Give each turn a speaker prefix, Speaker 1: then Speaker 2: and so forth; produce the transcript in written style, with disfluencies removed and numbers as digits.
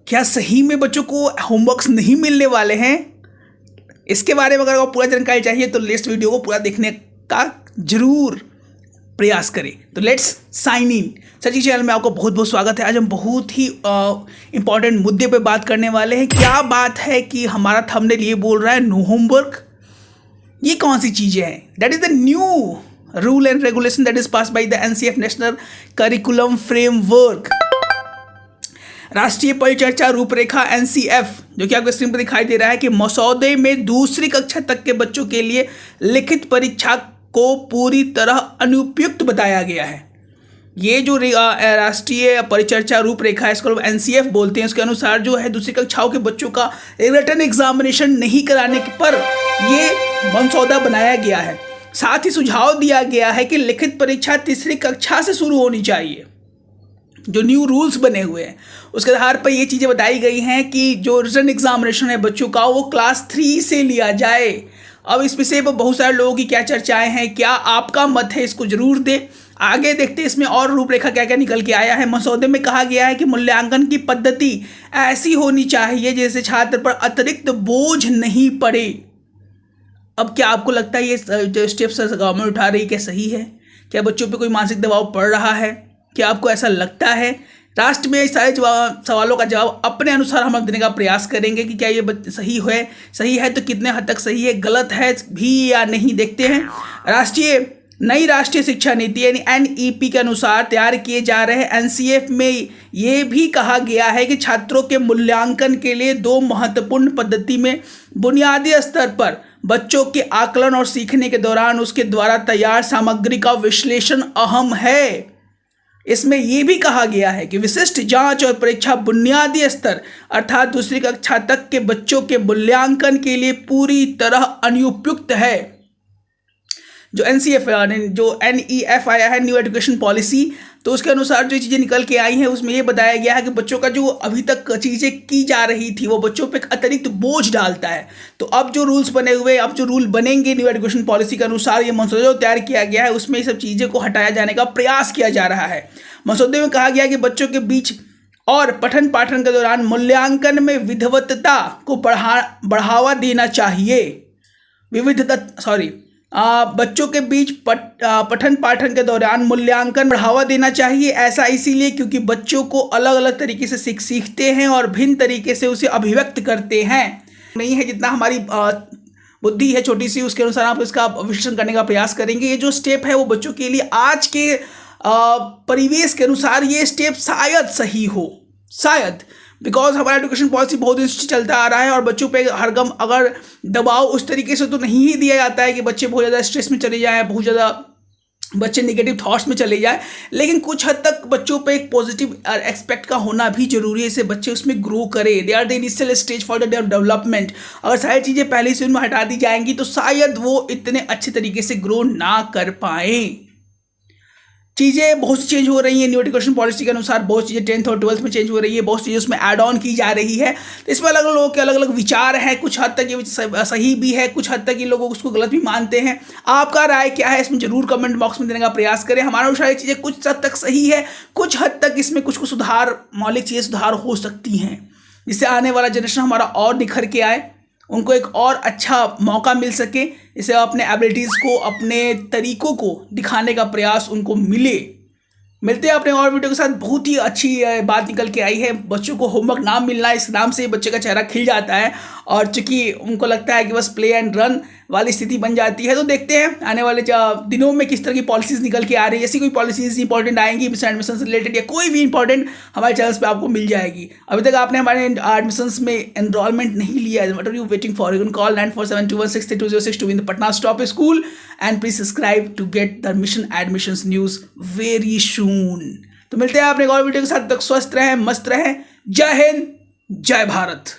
Speaker 1: क्या सही में बच्चों को होमवर्क्स नहीं मिलने वाले हैं? इसके बारे में अगर आपको पूरा जानकारी चाहिए तो लेट्स वीडियो को पूरा देखने का जरूर प्रयास करें। तो लेट्स साइन इन। सची चैनल में आपको बहुत बहुत स्वागत है। आज हम बहुत ही इंपॉर्टेंट मुद्दे पे बात करने वाले हैं। क्या बात है कि हमारा थंबनेल ये बोल रहा है नो होमवर्क। ये कौन सी चीज़ें हैं? That is the new rule and regulation that is pass by the NCF national curriculum framework. राष्ट्रीय परिचर्चा रूपरेखा एनसीएफ, जो कि आपको स्क्रीन पर दिखाई दे रहा है, कि मसौदे में दूसरी कक्षा तक के बच्चों के लिए लिखित परीक्षा को पूरी तरह अनुपयुक्त बताया गया है। ये जो राष्ट्रीय परिचर्चा रूपरेखा है, इसको एनसीएफ बोलते हैं, उसके अनुसार जो है दूसरी कक्षाओं के बच्चों का रिटन एग्जामिनेशन नहीं कराने पर ये मसौदा बनाया गया है। साथ ही सुझाव दिया गया है कि लिखित परीक्षा तीसरी कक्षा से शुरू होनी चाहिए। जो न्यू रूल्स बने हुए हैं उसके आधार पर ये चीज़ें बताई गई हैं कि जो रिटन एग्जामिनेशन है बच्चों का वो क्लास 3 से लिया जाए। अब इस विषय पर बहुत सारे लोगों की क्या चर्चाएं हैं, क्या आपका मत है, इसको जरूर दें। आगे देखते हैं इसमें और रूपरेखा क्या क्या निकल के आया है। मसौदे में कहा गया है कि मूल्यांकन की पद्धति ऐसी होनी चाहिए जिससे छात्र पर अतिरिक्त बोझ नहीं पड़े। अब क्या आपको लगता है ये जो स्टेप्स गवर्नमेंट उठा रही है क्या सही है? क्या बच्चों पर कोई मानसिक दबाव पड़ रहा है? क्या आपको ऐसा लगता है? राष्ट्र में सारे सवालों का जवाब अपने अनुसार हम लोग देने का प्रयास करेंगे कि क्या ये सही है तो कितने हद तक सही है, गलत है भी या नहीं, देखते हैं। नई राष्ट्रीय शिक्षा नीति यानी एनईपी के अनुसार तैयार किए जा रहे एनसीएफ में ये भी कहा गया है कि छात्रों के मूल्यांकन के लिए दो महत्वपूर्ण पद्धति में बुनियादी स्तर पर बच्चों के आकलन और सीखने के दौरान उसके द्वारा तैयार सामग्री का विश्लेषण अहम है। इसमें यह भी कहा गया है कि विशिष्ट जांच और परीक्षा बुनियादी स्तर अर्थात दूसरी कक्षा तक के बच्चों के मूल्यांकन के लिए पूरी तरह अनुपयुक्त है। जो एनईएफ आया है, न्यू एजुकेशन पॉलिसी, तो उसके अनुसार जो चीज़ें निकल के आई हैं उसमें ये बताया गया है कि बच्चों का जो अभी तक चीज़ें की जा रही थी वो बच्चों पे अतिरिक्त बोझ डालता है। तो अब जो रूल्स बने हुए, अब जो रूल बनेंगे न्यू एजुकेशन पॉलिसी के अनुसार, ये मसौदा तैयार किया गया है, उसमें ये सब चीज़ें को हटाया जाने का प्रयास किया जा रहा है। मसौदे में कहा गया है कि बच्चों के बीच और पठन पाठन के दौरान मूल्यांकन में विविधता को बढ़ावा देना चाहिए। बच्चों के बीच पठन पाठन के दौरान मूल्यांकन बढ़ावा देना चाहिए। ऐसा इसीलिए क्योंकि बच्चों को अलग अलग तरीके से सीखते हैं और भिन्न तरीके से उसे अभिव्यक्त करते हैं। नहीं है जितना हमारी बुद्धि है छोटी सी, उसके अनुसार आप इसका विश्लेषण करने का प्रयास करेंगे। ये जो स्टेप है वो बच्चों के लिए आज के परिवेश के अनुसार ये स्टेप शायद सही हो, शायद, बिकॉज हमारा एजुकेशन पॉलिसी बहुत दिन से चलता आ रहा है और बच्चों पे हरगम अगर दबाव उस तरीके से तो नहीं ही दिया जाता है कि बच्चे बहुत ज़्यादा स्ट्रेस में चले जाएं, बहुत ज़्यादा बच्चे नेगेटिव थॉट्स में चले जाएं, लेकिन कुछ हद तक बच्चों पे एक पॉजिटिव एक्सपेक्ट का होना भी जरूरी है। इससे बच्चे उसमें ग्रो करें। They are the initial stage for the development. अगर सारी चीज़ें पहले से उनमें हटा दी जाएंगी तो शायद वो इतने अच्छे तरीके से ग्रो ना कर पाएँ। चीज़ें बहुत सी चेंज हो रही हैं न्यू एजुकेशन पॉलिसी के अनुसार। बहुत चीज़ें 10th और 12th में चेंज हो रही है, बहुत चीज़ें उसमें ऐड ऑन की जा रही है। तो इसमें अलग अलग लोगों के अलग अलग विचार हैं। कुछ हद तक ये सही भी है, कुछ हद तक ये लोग उसको गलत भी मानते हैं। आपका राय क्या है इसमें जरूर कमेंट बॉक्स में देने का प्रयास करें। हमारा अनुसार ये चीज़ें कुछ हद तक सही है, कुछ हद तक इसमें कुछ सुधार, मौलिक चीज़ें सुधार हो सकती हैं, जिससे आने वाला जनरेशन हमारा और निखर के आए, उनको एक और अच्छा मौका मिल सके, इसे अपने एबिलिटीज़ को, अपने तरीकों को दिखाने का प्रयास उनको मिले। मिलते हैं अपने और वीडियो के साथ। बहुत ही अच्छी बात निकल के आई है। बच्चों को होमवर्क ना मिलना, इस नाम से बच्चे का चेहरा खिल जाता है और चूंकि उनको लगता है कि बस प्ले एंड रन वाली स्थिति बन जाती है। तो देखते हैं आने वाले दिनों में किस तरह की पॉलिसीज़ निकल के आ रही है। ऐसी कोई पॉलिसीज़ इंपॉर्टेंट आएंगी मिशन एडमिशन से रिलेटेड या कोई भी इंपॉर्टेंट हमारे चैनल्स पे आपको मिल जाएगी। अभी तक आपने हमारे एडमिशंस में एनरोलमेंट नहीं लिया है, what are you waiting for? You can call 9472163206 to win the Patna Top School and please subscribe to get the mission admissions news very soon। तो मिलते हैं अपने और वीडियो के साथ। तक स्वस्थ रहें, मस्त रहें। जय हिंद, जय भारत।